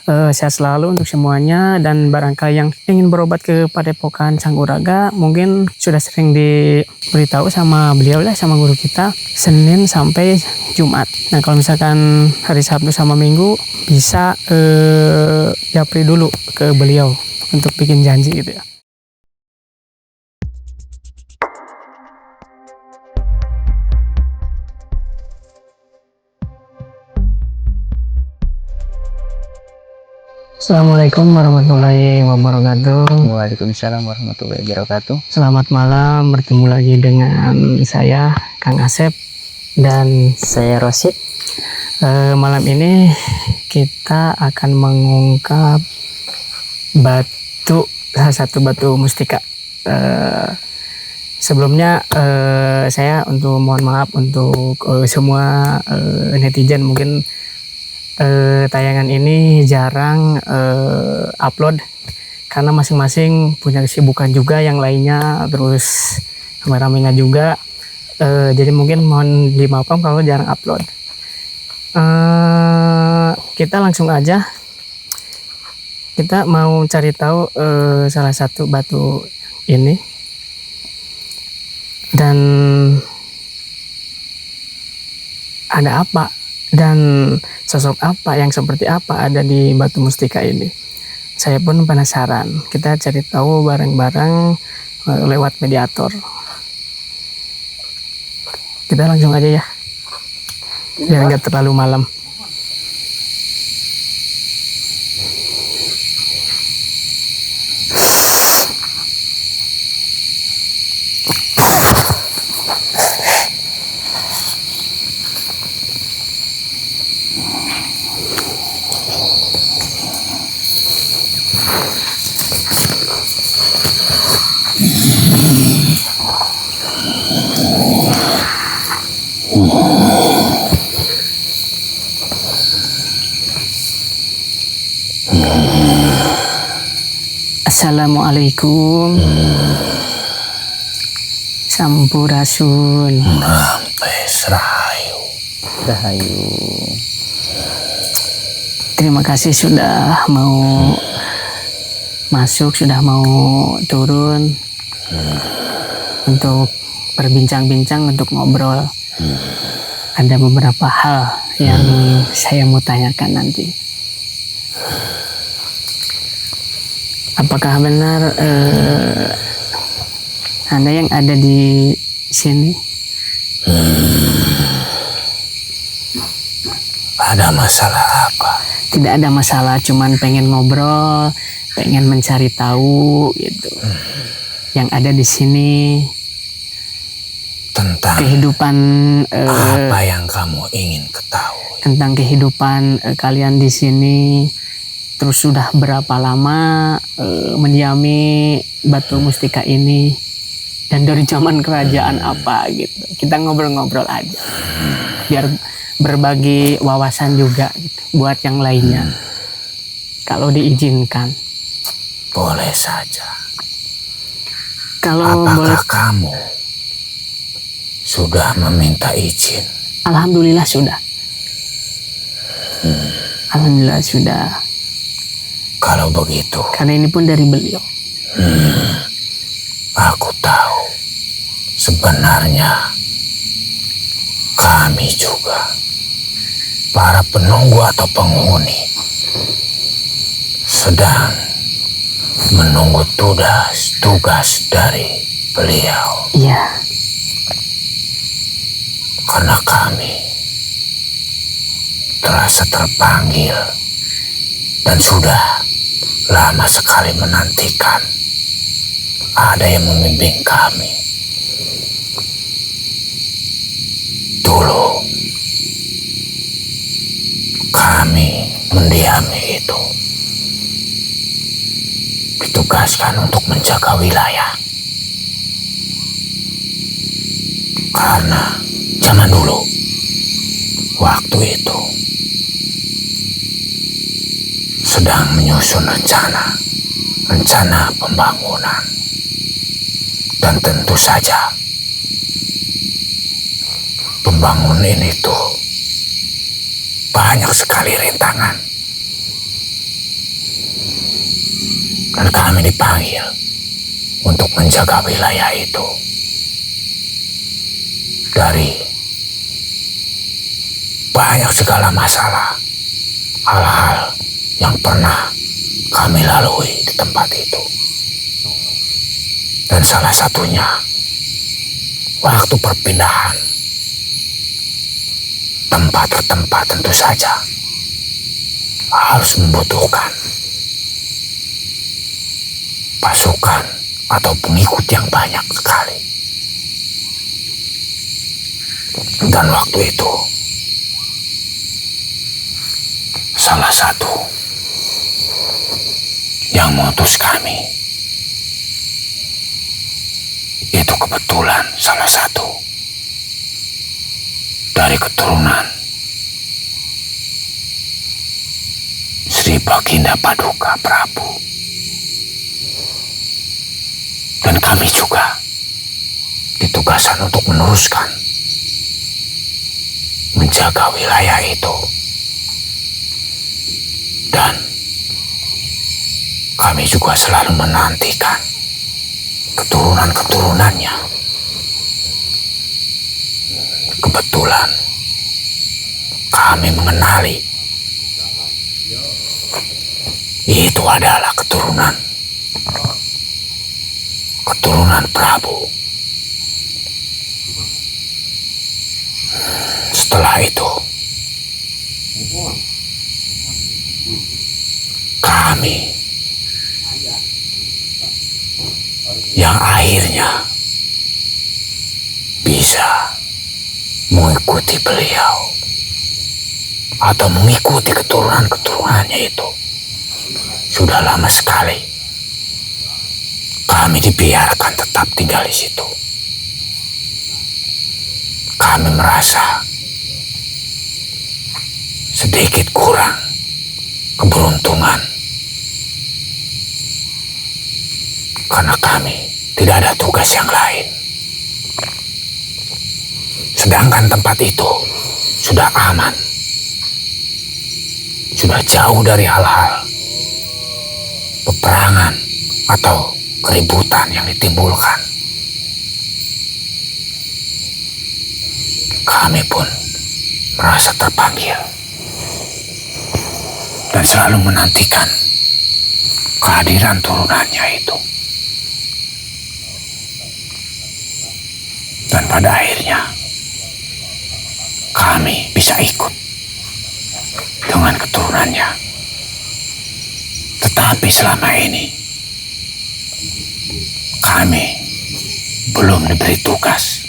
Sehat selalu untuk semuanya, dan barangkali yang ingin berobat ke Padepokan Sangguraga mungkin sudah sering diberitahu sama beliau lah, sama guru kita, Senin sampai Jumat. Nah kalau misalkan hari Sabtu sama Minggu bisa japri dulu ke beliau untuk bikin janji gitu ya. Assalamualaikum warahmatullahi wabarakatuh. Waalaikumsalam warahmatullahi wabarakatuh. Selamat malam, bertemu lagi dengan saya Kang Asep dan Saya Rosid. Malam ini kita akan mengungkap salah satu batu mustika. Sebelumnya saya mohon maaf untuk semua netizen, mungkin tayangan ini jarang upload karena masing-masing punya kesibukan juga yang lainnya, terus kameramennya juga, jadi mungkin mohon dimaafkan kalau jarang upload. Kita langsung aja, kita mau cari tahu salah satu batu ini dan ada apa dan sosok apa yang seperti apa ada di batu mustika ini. Saya pun penasaran. Kita cari tahu bareng-bareng lewat mediator. Kita langsung aja ya, biar nggak terlalu malam. Assalamualaikum. Sampurasun. Rampes Rahayu. Rahayu. Terima kasih sudah mau masuk, sudah mau turun untuk berbincang-bincang, untuk ngobrol. Ada beberapa hal yang saya mau tanyakan nanti. Apakah benar Anda yang ada di sini? Ada masalah apa? Tidak ada masalah, cuman pengen ngobrol, pengen mencari tahu gitu. Yang ada di sini tentang kehidupan apa yang kamu ingin ketahui? Tentang kehidupan kalian di sini. Terus sudah berapa lama mendiami batu mustika ini, dan dari zaman kerajaan apa gitu. Kita ngobrol-ngobrol aja, biar berbagi wawasan juga gitu, buat yang lainnya. Kalau diizinkan. Boleh saja. Kalau apakah kamu sudah meminta izin? Alhamdulillah sudah. Alhamdulillah sudah. Kalau begitu, karena ini pun dari beliau. Aku tahu sebenarnya kami juga, para penunggu atau penghuni, sedang menunggu tugas dari beliau. Iya. Karena kami terasa terpanggil dan sudah lama sekali menantikan ada yang membimbing kami. Dulu kami mendiami itu ditugaskan untuk menjaga wilayah. Karena zaman dulu, waktu itu sedang menyusun rencana pembangunan, dan tentu saja pembangunan itu banyak sekali rintangan Dan kami dipanggil untuk menjaga wilayah itu dari banyak segala masalah, hal-hal yang pernah kami lalui di tempat itu. Dan salah satunya waktu perpindahan tempat ke tempat tentu saja harus membutuhkan pasukan atau pengikut yang banyak sekali. Dan waktu itu salah satu yang mengutus kami itu kebetulan salah satu dari keturunan Sri Baginda Paduka Prabu. Dan kami juga ditugaskan untuk meneruskan menjaga wilayah itu. Dan kami juga selalu menantikan keturunan-keturunannya. Kebetulan kami mengenali itu adalah keturunan Prabu. Setelah itu kami yang akhirnya bisa mengikuti beliau atau mengikuti keturunan-keturunannya itu. Sudah lama sekali kami dibiarkan tetap tinggal di situ. Kami merasa sedikit kurang keberuntungan karena kami tidak ada tugas yang lain. Sedangkan tempat itu sudah aman, sudah jauh dari hal-hal peperangan atau keributan yang ditimbulkan. Kami pun merasa terpanggil dan selalu menantikan kehadiran turunannya itu. Dan pada akhirnya kami bisa ikut dengan keturunannya. Tetapi selama ini kami belum diberi tugas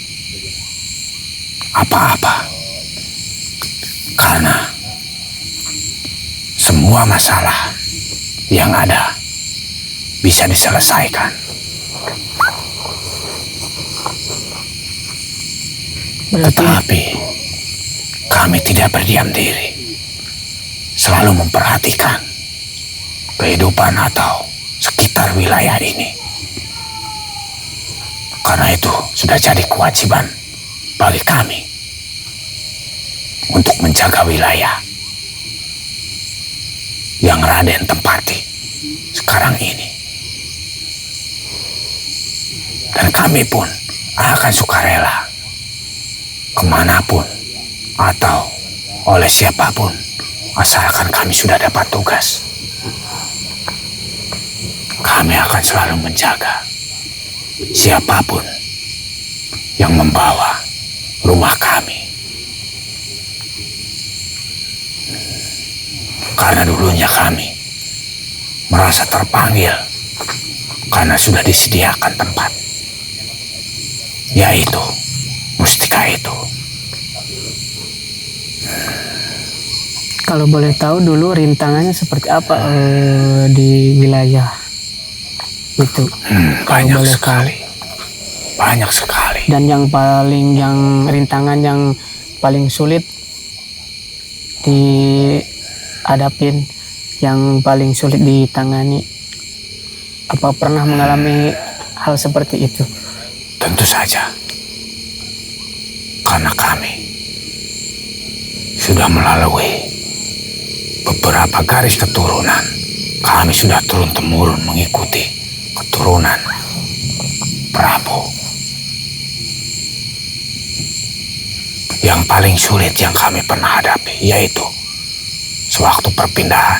apa-apa karena semua masalah yang ada bisa diselesaikan. Tetapi kami tidak berdiam diri, selalu memperhatikan kehidupan atau sekitar wilayah ini. Karena itu sudah jadi kewajiban bagi kami untuk menjaga wilayah yang Raden tempati sekarang ini. Dan kami pun akan sukarela kemanapun atau oleh siapapun asalkan kami sudah dapat tugas. Kami akan selalu menjaga siapapun yang membawa rumah kami. Karena dulunya kami merasa terpanggil karena sudah disediakan tempat, yaitu mustika itu. Kalau boleh tahu dulu rintangannya seperti apa di wilayah itu? Banyak sekali. Banyak sekali. Dan yang rintangan yang paling sulit dihadapin, yang paling sulit ditangani, apa pernah mengalami hal seperti itu? Tentu saja, karena kami sudah melalui beberapa garis keturunan kami sudah turun-temurun mengikuti keturunan Prabu. Yang paling sulit yang kami pernah hadapi yaitu sewaktu perpindahan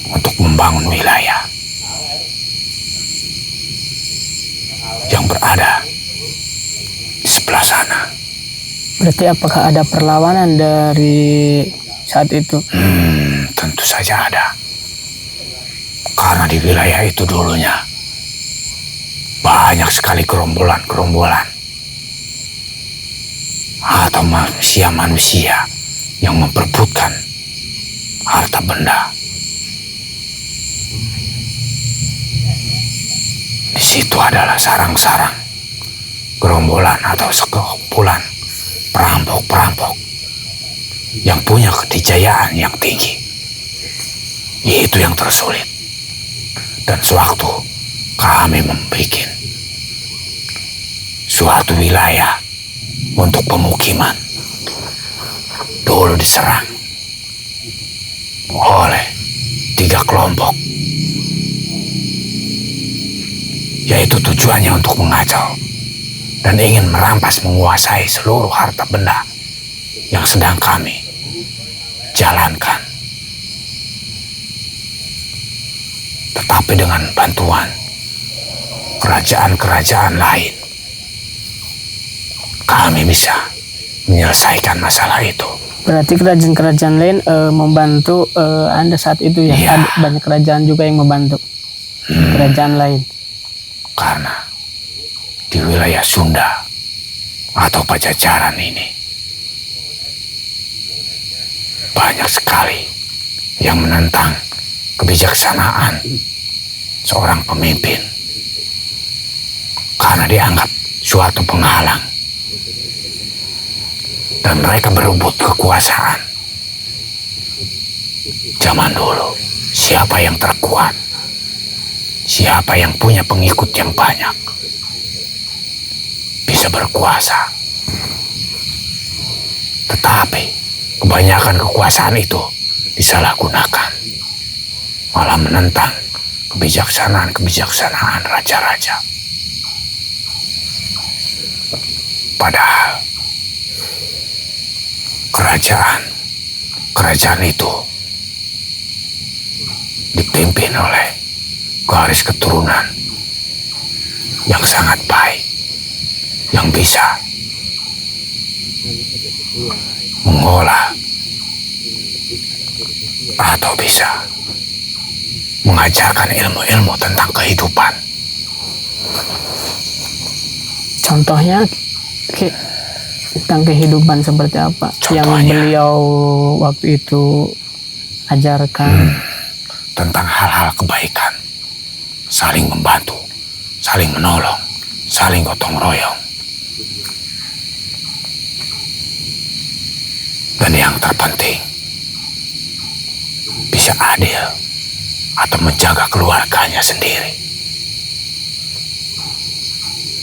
untuk membangun wilayah yang berada di sebelah sana. Berarti apakah ada perlawanan dari saat itu? Tentu saja ada. Karena di wilayah itu dulunya banyak sekali gerombolan-gerombolan atau manusia-manusia yang memperebutkan harta benda. Di situ adalah sarang-sarang gerombolan atau sekumpulan perampok-perampok yang punya kejayaan yang tinggi. Itu yang tersulit. Dan sewaktu kami membuat suatu wilayah untuk pemukiman, dulu diserang oleh 3 kelompok, yaitu tujuannya untuk mengacau dan ingin merampas menguasai seluruh harta benda yang sedang kami jalankan. Tetapi dengan bantuan kerajaan-kerajaan lain, kami bisa menyelesaikan masalah itu. Berarti kerajaan-kerajaan lain membantu Anda saat itu ya? Iya. Ada banyak kerajaan juga yang membantu kerajaan lain. Karena di wilayah Sunda atau Pajajaran ini banyak sekali yang menentang kebijaksanaan seorang pemimpin karena dianggap suatu penghalang, dan mereka berebut kekuasaan. Zaman dulu, siapa yang terkuat, siapa yang punya pengikut yang banyak, bisa berkuasa. Tetapi kebanyakan kekuasaan itu disalahgunakan, malah menentang kebijaksanaan raja-raja. Padahal kerajaan itu dipimpin oleh garis keturunan yang sangat baik, yang bisa mengolah atau bisa mengajarkan ilmu-ilmu tentang kehidupan. Contohnya tentang kehidupan seperti apa yang Contohnya, beliau waktu itu ajarkan? Tentang hal-hal kebaikan, saling membantu, saling menolong, saling gotong royong. Dan yang terpenting, bisa adil atau menjaga keluarganya sendiri.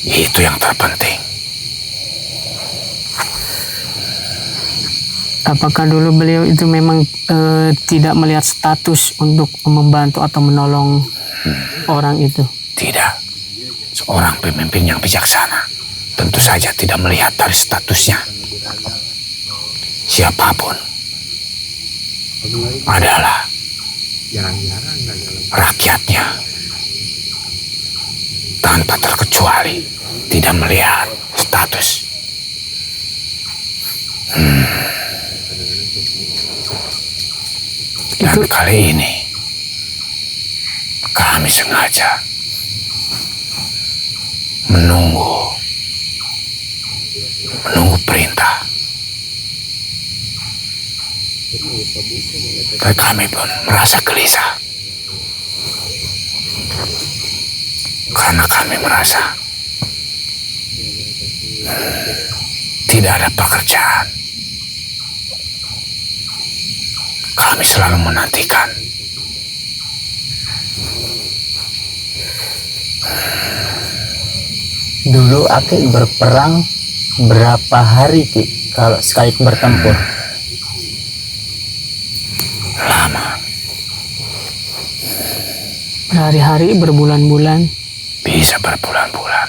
Itu yang terpenting. Apakah dulu beliau itu memang tidak melihat status untuk membantu atau menolong orang itu? Tidak. Seorang pemimpin yang bijaksana tentu saja tidak melihat dari statusnya. Siapapun adalah rakyatnya tanpa terkecuali, tidak melihat status. Dan kali ini kami sengaja menunggu perintah. Dan kami pun merasa gelisah karena kami merasa tidak ada pekerjaan. Kami selalu menantikan Dulu Aki berperang berapa hari Ki kalau sekali bertempur? lama. berhari-hari, berbulan-bulan. Bisa berbulan-bulan,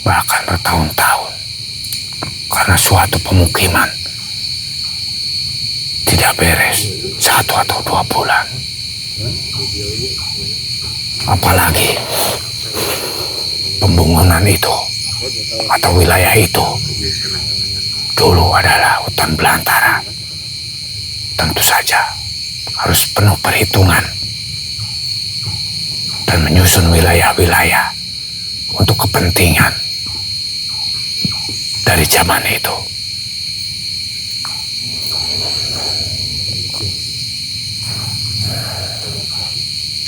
bahkan bertahun-tahun. Karena suatu pemukiman tidak beres 1 atau 2 bulan. Apalagi pembangunan itu atau wilayah itu dulu adalah hutan belantara. Tentu saja harus penuh perhitungan dan menyusun wilayah-wilayah untuk kepentingan dari zaman itu.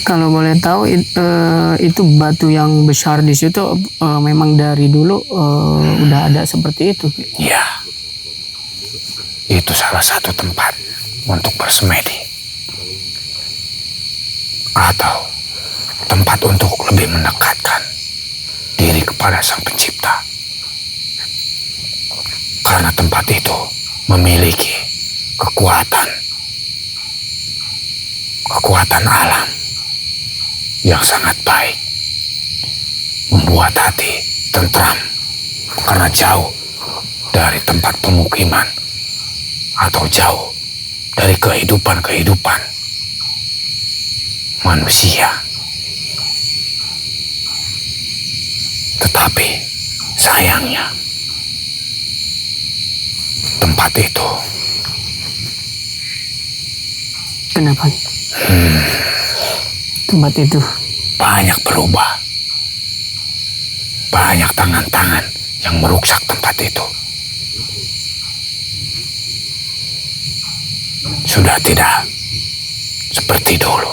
Kalau boleh tahu itu batu yang besar di situ memang dari dulu udah ada seperti itu. Ya, itu salah satu tempat untuk bersemedi atau tempat untuk lebih mendekatkan diri kepada Sang Pencipta. Karena tempat itu memiliki kekuatan alam yang sangat baik, membuat hati tentram karena jauh dari tempat pemukiman atau jauh dari kehidupan manusia. Tetapi sayangnya tempat itu Kenapa? Tempat itu banyak berubah. Banyak tangan-tangan yang merusak tempat itu. Sudah tidak seperti dulu.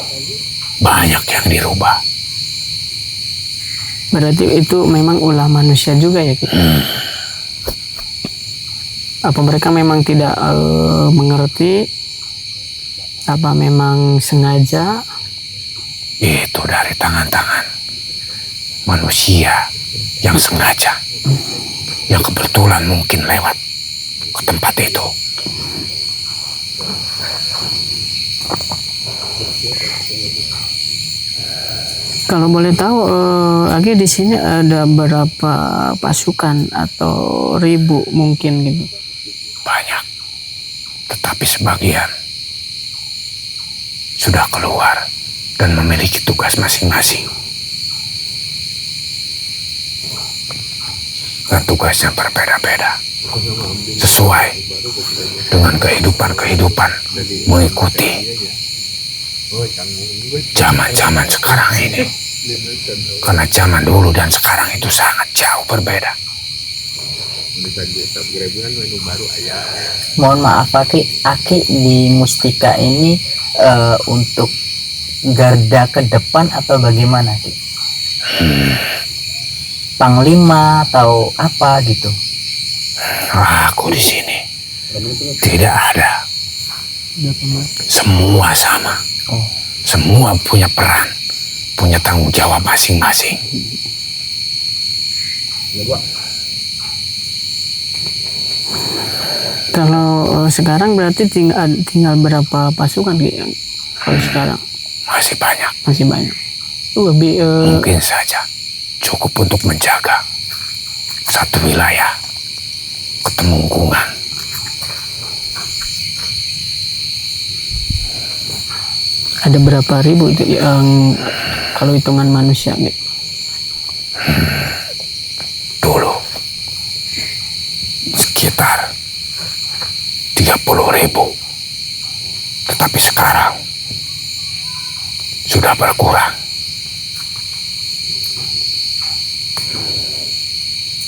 Banyak yang dirubah. berarti itu memang ulah manusia juga ya, Ki? Apa mereka memang tidak mengerti? Apa memang sengaja? Itu dari tangan-tangan manusia yang sengaja, yang kebetulan mungkin lewat ke tempat itu. Kalau boleh tahu, Agi di sini ada berapa pasukan atau ribu mungkin gitu? Banyak, tetapi sebagian sudah keluar dan memiliki tugas masing-masing. Dan tugasnya berbeda-beda, sesuai dengan kehidupan mengikuti zaman-zaman sekarang ini. Karena zaman dulu dan sekarang itu sangat jauh berbeda. Mohon maaf Aki di Mustika ini untuk garda ke depan atau bagaimana Ki? Panglima atau apa gitu? Aku di sini tidak ada. Semua sama. Oh. Semua punya peran, punya tanggung jawab masing-masing. Kalau sekarang berarti tinggal berapa pasukan gitu? Kalau sekarang Masih banyak. masih banyak. Lebih Mungkin saja cukup untuk menjaga satu wilayah ketemunggungan. ada berapa ribu itu yang kalau hitungan manusia gitu? Dulu sekitar 30.000, tetapi sekarang sudah berkurang.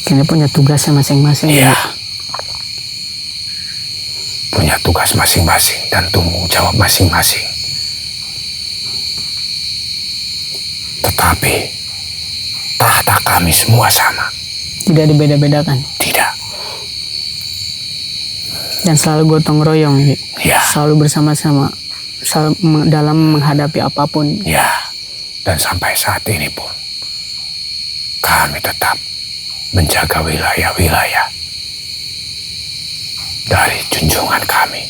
Kini punya tugasnya masing-masing. Iya, gitu. punya tugas masing-masing dan tanggung jawab masing-masing. Tetapi tahta kami semua sama. Tidak dibeda-bedakan. Tidak. Dan selalu gotong royong gitu. Ya, Selalu bersama-sama dalam menghadapi apapun. ya. Dan sampai saat ini pun kami tetap menjaga wilayah-wilayah dari junjungan kami.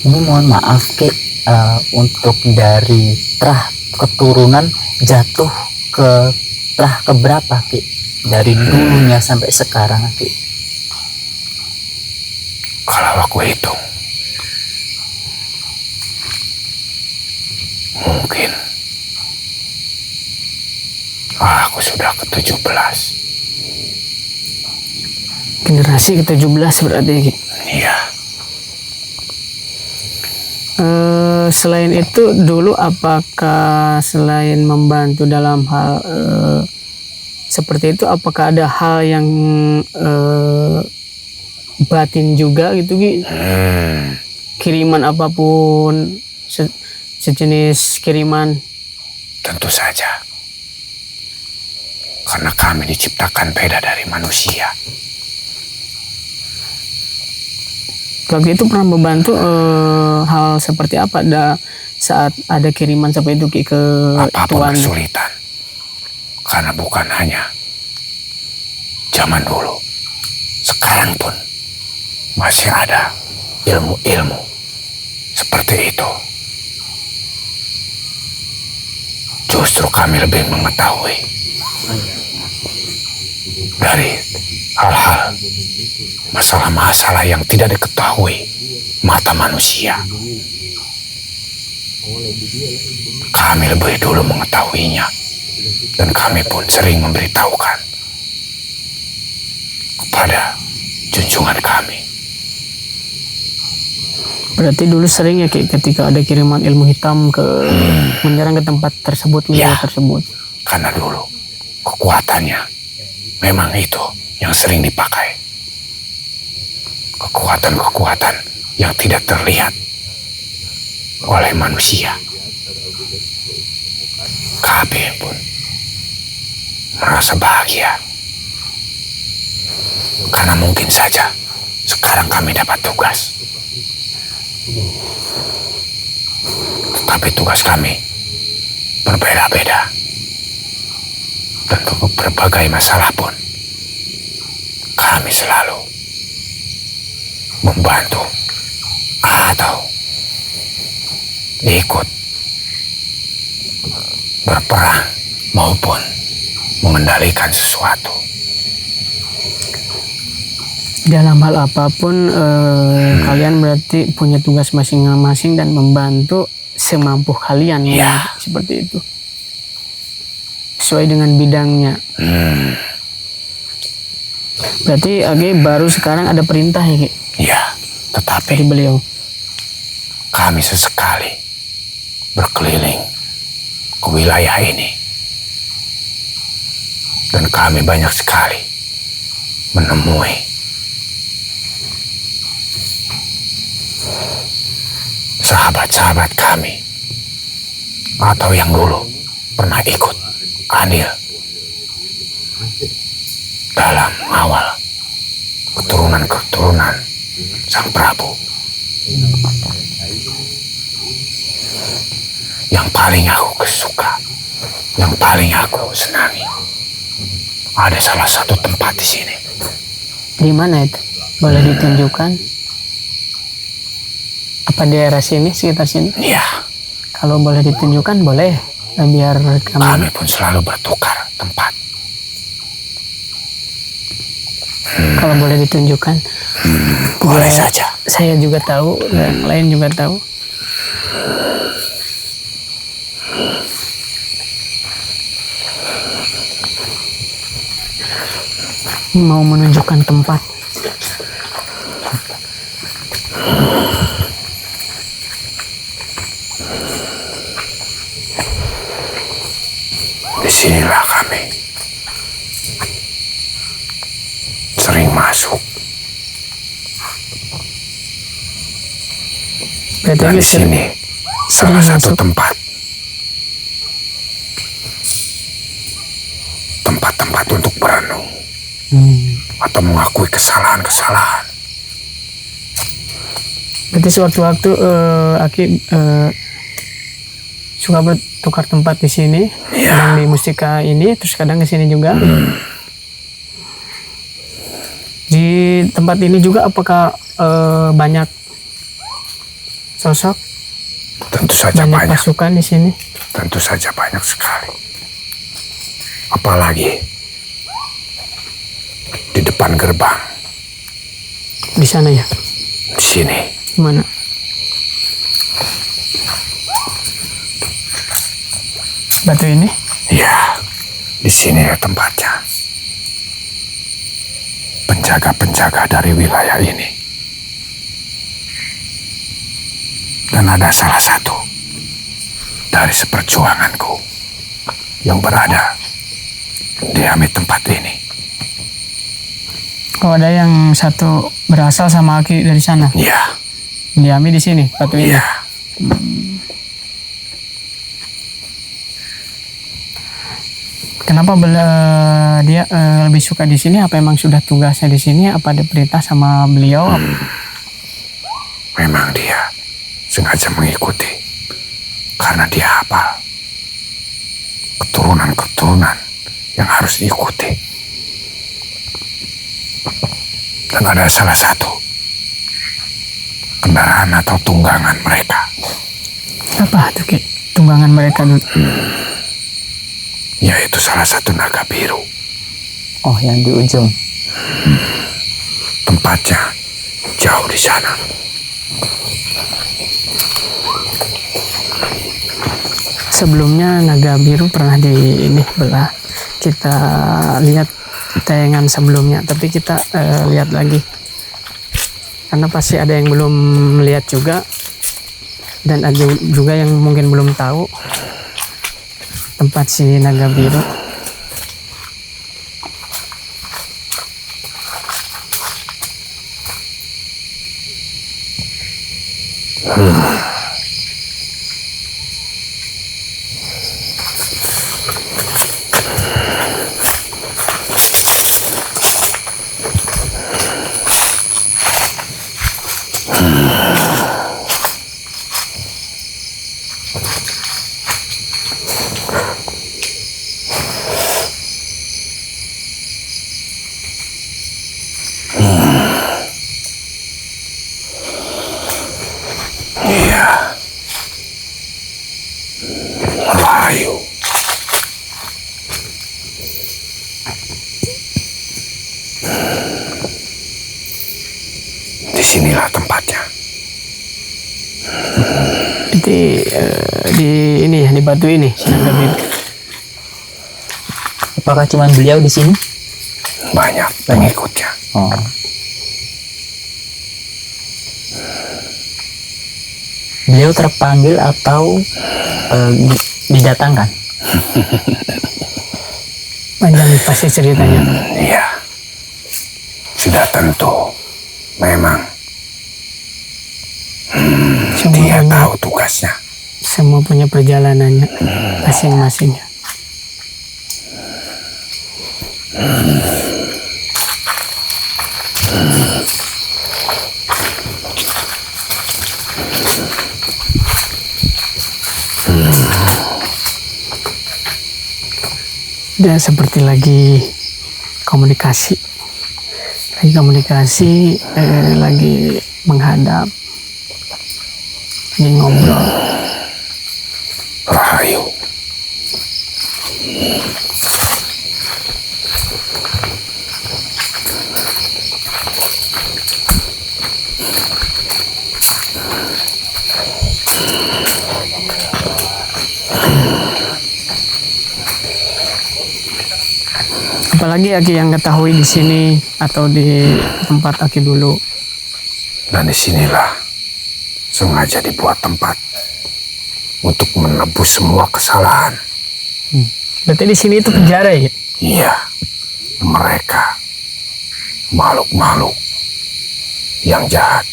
Ini mohon maaf Ki, untuk dari terah keturunan jatuh ke terah keberapa Ki? Dari dulunya sampai sekarang Ki? Kalau aku hitung, mungkin aku sudah ke-17. Generasi ke-17 berarti, Ki. Iya. Selain itu dulu apakah selain membantu dalam hal seperti itu, apakah ada hal yang batin juga gitu Ki? Kiriman apapun, sejenis kiriman? Tentu saja. Karena kami diciptakan beda dari manusia. Waktu itu pernah membantu hal seperti apa saat ada kiriman seperti itu Ki, ke Apapun tuan? kesulitan. Karena bukan hanya zaman dulu, sekarang pun masih ada ilmu-ilmu seperti itu. Justru kami lebih mengetahui dari hal-hal masalah-masalah yang tidak diketahui mata manusia. Kami lebih dulu mengetahuinya, dan kami pun sering memberitahukan kepada junjungan kami. Berarti dulu sering ya Ki, ketika ada kiriman ilmu hitam menyerang ke tempat tersebut, wilayah tersebut. Karena dulu kekuatannya memang itu yang sering dipakai. Kekuatan-kekuatan yang tidak terlihat oleh manusia. Kami pun merasa bahagia. Karena mungkin saja sekarang kami dapat tugas. Tetapi tugas kami berbeda-beda. Dan untuk berbagai masalah pun kami selalu membantu atau ikut berperang maupun mengendalikan sesuatu. Dalam hal apapun kalian berarti punya tugas masing-masing dan membantu semampu kalian ya, seperti itu. Sesuai dengan bidangnya. Berarti Age baru sekarang ada perintah ya Ki? Ya, tetapi Dari beliau. kami sesekali berkeliling ke wilayah ini. Dan kami banyak sekali menemui sahabat-sahabat kami atau yang dulu pernah ikut andil dalam awal keturunan-keturunan Sang Prabu. Yang paling aku suka, yang paling aku senangi, ada salah satu tempat di sini. Di mana itu? Boleh ditunjukkan? Apa daerah sini, sekitar sini? Iya, Kalau boleh ditunjukkan boleh, biar kami pun selalu bertukar tempat. kalau boleh ditunjukkan. Boleh Ya, saja. Saya juga tahu, yang lain juga tahu. Mau menunjukkan tempat. Disinilah kami sering masuk. Berarti Dan Age di sini salah satu masuk. tempat untuk berenung atau mengakui kesalahan-kesalahan. Berarti sewaktu-waktu Aki suka bertukar tempat di sini, kadang di Mustika ini, terus kadang ke sini juga. Di tempat ini juga apakah banyak sosok Tentu saja Banyak banyak. pasukan di sini. Tentu saja banyak sekali. Apalagi di depan gerbang. Di sana ya? Di sini. Mana? Batu ini? Ya, di sini ya tempatnya. Penjaga-penjaga dari wilayah ini. Dan ada salah satu dari seperjuanganku yang berada di tempat ini. Oh, ada yang satu berasal sama Aki dari sana. Ya, Diami di sini, batu ini. ya. Kenapa dia lebih suka di sini? Apa emang sudah tugasnya di sini? Apa ada perintah sama beliau? Memang dia sengaja mengikuti karena dia hafal keturunan-keturunan yang harus diikuti. Dan ada salah satu kendaraan atau tunggangan mereka, Apa tuh, Ki? Tunggangan mereka dulu. yaitu salah satu naga biru. Oh, yang di ujung. Tempatnya jauh di sana. Sebelumnya naga biru pernah di ini belah. Kita lihat tayangan sebelumnya, tapi kita lihat lagi. Karena pasti ada yang belum melihat juga, dan ada juga yang mungkin belum tahu tempat si naga biru. Iya. Rahayu. Disinilah tempatnya. Di ini ya, di batu ini si naga biru. Apakah cuma beliau di sini? Banyak pengikutnya. Oh. Beliau terpanggil atau didatangkan? Panjang pasti ceritanya. Iya. Sudah tentu. Memang Semua dia punya, tahu tugasnya. semua punya perjalanannya masing-masing. Dia seperti lagi komunikasi, lagi menghadap, lagi ngobrol. Rahayu. Apalagi Aki yang ketahui di sini atau di tempat Aki dulu. Dan disinilah sengaja dibuat tempat untuk menebus semua kesalahan. Berarti di sini itu penjara ya? Iya, mereka makhluk-makhluk yang jahat,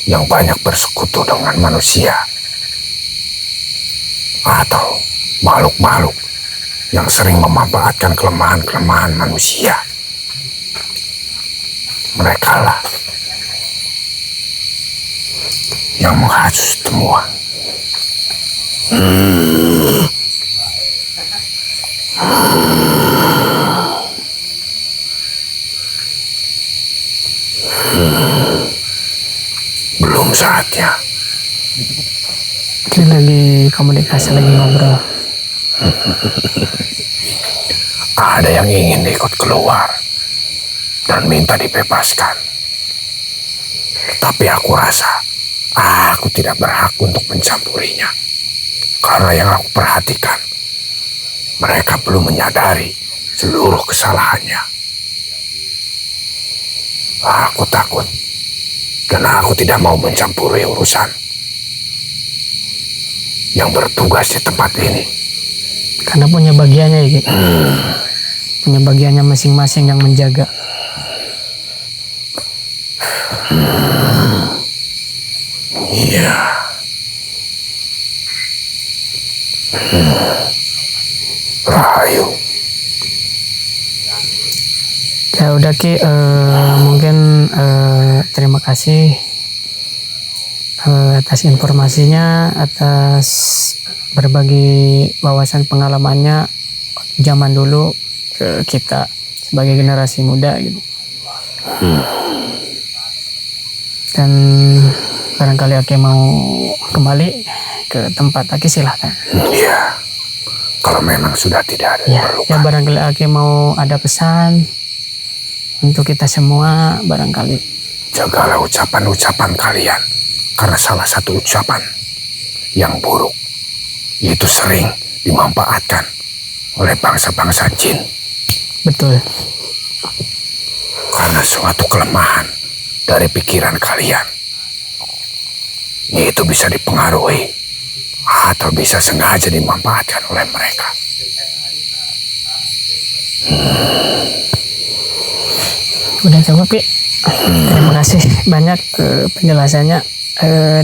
yang banyak bersekutu dengan manusia, atau makhluk-makhluk yang sering memanfaatkan kelemahan-kelemahan manusia. Merekalah yang menghasut semua. Belum saatnya Ini lagi komunikasi, lagi ngobrol. Ada yang ingin ikut keluar dan minta dibebaskan. Tapi aku rasa aku tidak berhak untuk mencampurinya. Karena yang aku perhatikan, mereka belum menyadari seluruh kesalahannya. Aku takut dan aku tidak mau mencampuri urusan yang bertugas di tempat ini. Karena punya bagiannya ya, Ki. Punya bagiannya masing-masing yang menjaga. Iya. Rahayu. Ya udah Ki, mungkin terima kasih atas informasinya, atas berbagi wawasan pengalamannya zaman dulu ke kita sebagai generasi muda gitu. Dan barangkali Aki mau kembali ke tempat Aki, silahkan. Iya. Kalau memang sudah tidak ada Ya, perlukan. ya barangkali Aki mau ada pesan untuk kita semua, barangkali. Jagalah ucapan-ucapan kalian. Karena salah satu ucapan yang buruk itu sering dimanfaatkan oleh bangsa-bangsa jin. Betul. Karena suatu kelemahan dari pikiran kalian, itu bisa dipengaruhi atau bisa sengaja dimanfaatkan oleh mereka. Udah cukup Ki. Terima kasih banyak penjelasannya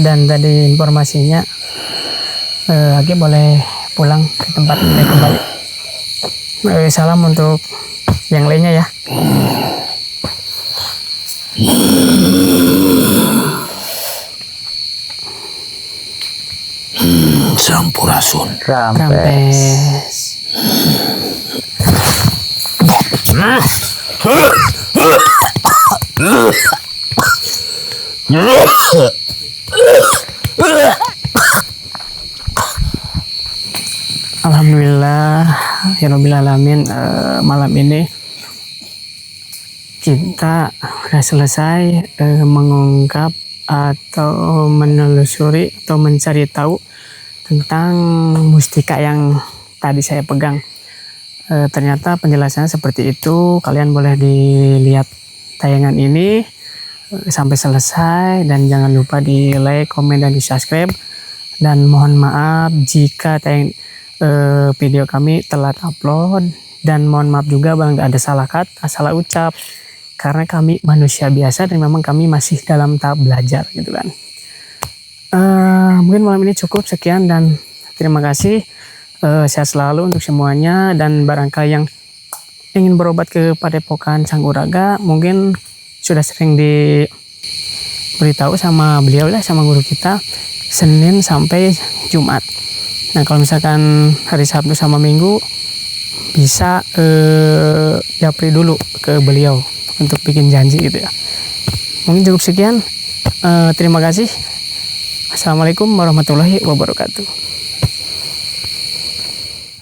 dan tadi informasinya. Aki boleh pulang ke tempat kembali. Salam untuk yang lainnya ya. Sampurasun. Rampes. Alhamdulillah ya Rabbil Alamin, malam ini kita sudah selesai mengungkap atau menelusuri atau mencari tahu tentang mustika yang tadi saya pegang. Ternyata penjelasannya seperti itu. Kalian boleh dilihat tayangan ini sampai selesai dan jangan lupa di like, komen, dan di subscribe. Dan mohon maaf jika video kami telat upload, dan mohon maaf juga bang ada salah kata, salah ucap, karena kami manusia biasa dan memang kami masih dalam tahap belajar gitu kan. Mungkin malam ini cukup sekian dan terima kasih. Sehat selalu untuk semuanya, dan barangkali yang ingin berobat ke Padepokan Sang Uraga mungkin sudah sering diberitahu sama beliau lah, sama guru kita, Senin sampai Jumat. Nah kalau misalkan hari Sabtu sama Minggu bisa japri dulu ke beliau untuk bikin janji gitu ya. Mungkin cukup sekian. Terima kasih. Assalamualaikum warahmatullahi wabarakatuh.